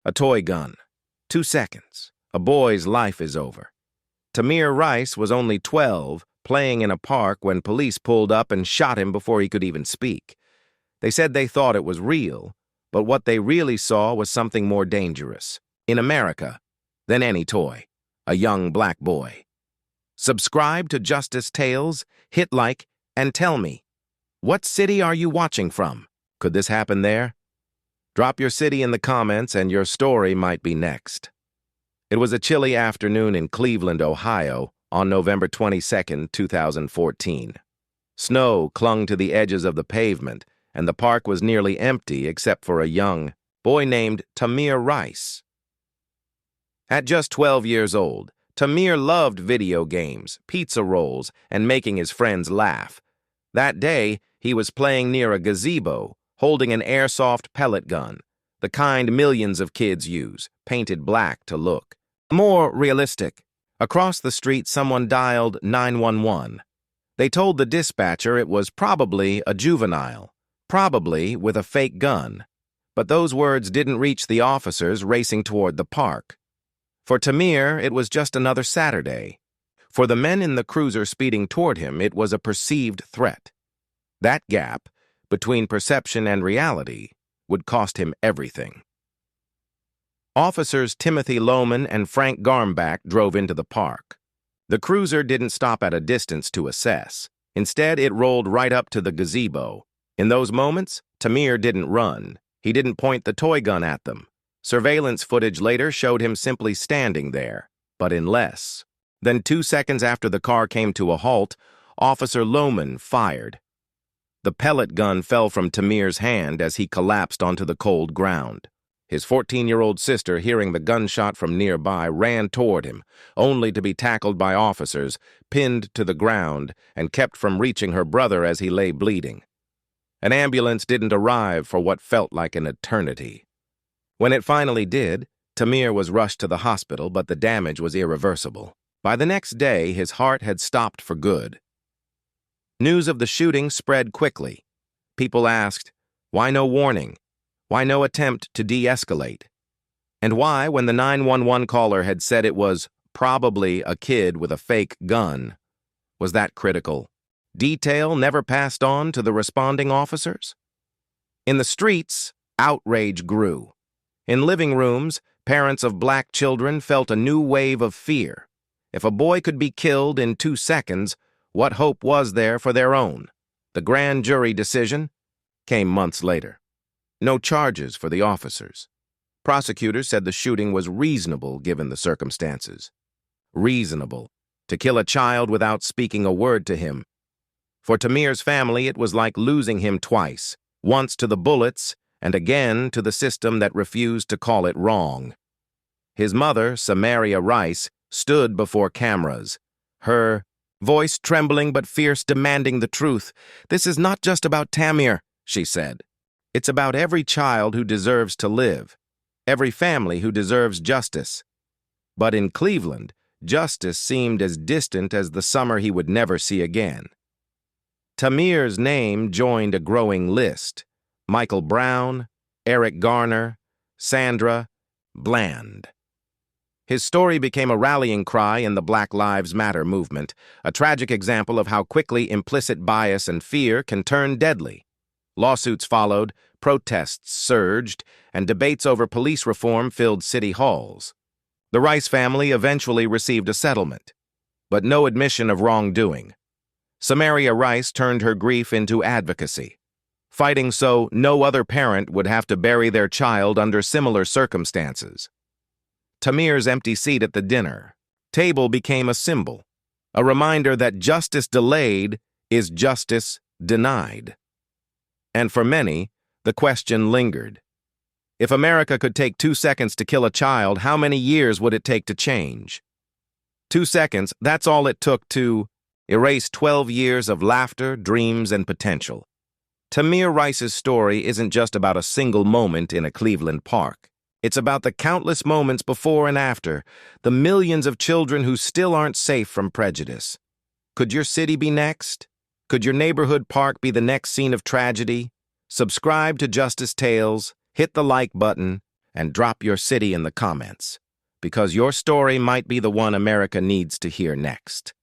A toy gun. 2 seconds. A boy's life is over. Tamir Rice was only 12, playing in a park when police pulled up and shot him before he could even speak. They said they thought it was real, but what they really saw was something more dangerous, in America, than any toy. A young black boy. Subscribe to Justice Tales, hit like, and tell me, what city are you watching from? Could this happen there? Drop your city in the comments and your story might be next. It was a chilly afternoon in Cleveland, Ohio, on November 22, 2014. Snow clung to the edges of the pavement, and the park was nearly empty except for a young boy named Tamir Rice. At just 12 years old, Tamir loved video games, pizza rolls, and making his friends laugh. That day, he was playing near a gazebo, holding an airsoft pellet gun, the kind millions of kids use, painted black to look. More realistic. Across the street, someone dialed 911. They told the dispatcher it was probably a juvenile, probably with a fake gun. But those words didn't reach the officers racing toward the park. For Tamir, it was just another Saturday. For the men in the cruiser speeding toward him, it was a perceived threat. That gap, between perception and reality, would cost him everything. Officers Timothy Lohman and Frank Garmbach drove into the park. The cruiser didn't stop at a distance to assess. Instead, it rolled right up to the gazebo. In those moments, Tamir didn't run. He didn't point the toy gun at them. Surveillance footage later showed him simply standing there, but in less. Then 2 seconds after the car came to a halt, Officer Lohman fired. The pellet gun fell from Tamir's hand as he collapsed onto the cold ground. His 14-year-old sister, hearing the gunshot from nearby, ran toward him, only to be tackled by officers, pinned to the ground, and kept from reaching her brother as he lay bleeding. An ambulance didn't arrive for what felt like an eternity. When it finally did, Tamir was rushed to the hospital, but the damage was irreversible. By the next day, his heart had stopped for good. News of the shooting spread quickly. People asked, why no warning? Why no attempt to de-escalate? And why, when the 911 caller had said it was probably a kid with a fake gun, was that critical detail never passed on to the responding officers? In the streets, outrage grew. In living rooms, parents of black children felt a new wave of fear. If a boy could be killed in 2 seconds, what hope was there for their own? The grand jury decision came months later. No charges for the officers. Prosecutors said the shooting was reasonable given the circumstances. Reasonable to kill a child without speaking a word to him. For Tamir's family, it was like losing him twice, once to the bullets and again to the system that refused to call it wrong. His mother, Tamir Rice, stood before cameras, her voice trembling but fierce, demanding the truth. "This is not just about Tamir," she said. "It's about every child who deserves to live, every family who deserves justice." But in Cleveland, justice seemed as distant as the summer he would never see again. Tamir's name joined a growing list: Michael Brown, Eric Garner, Sandra Bland. His story became a rallying cry in the Black Lives Matter movement, a tragic example of how quickly implicit bias and fear can turn deadly. Lawsuits followed, protests surged, and debates over police reform filled city halls. The Rice family eventually received a settlement, but no admission of wrongdoing. Tamir Rice turned her grief into advocacy, fighting so no other parent would have to bury their child under similar circumstances. Tamir's empty seat at the dinner table became a symbol, a reminder that justice delayed is justice denied. And for many, the question lingered. If America could take 2 seconds to kill a child, how many years would it take to change? 2 seconds, that's all it took to erase 12 years of laughter, dreams, and potential. Tamir Rice's story isn't just about a single moment in a Cleveland park. It's about the countless moments before and after, the millions of children who still aren't safe from prejudice. Could your city be next? Could your neighborhood park be the next scene of tragedy? Subscribe to Justice Tales, hit the like button, and drop your city in the comments, because your story might be the one America needs to hear next.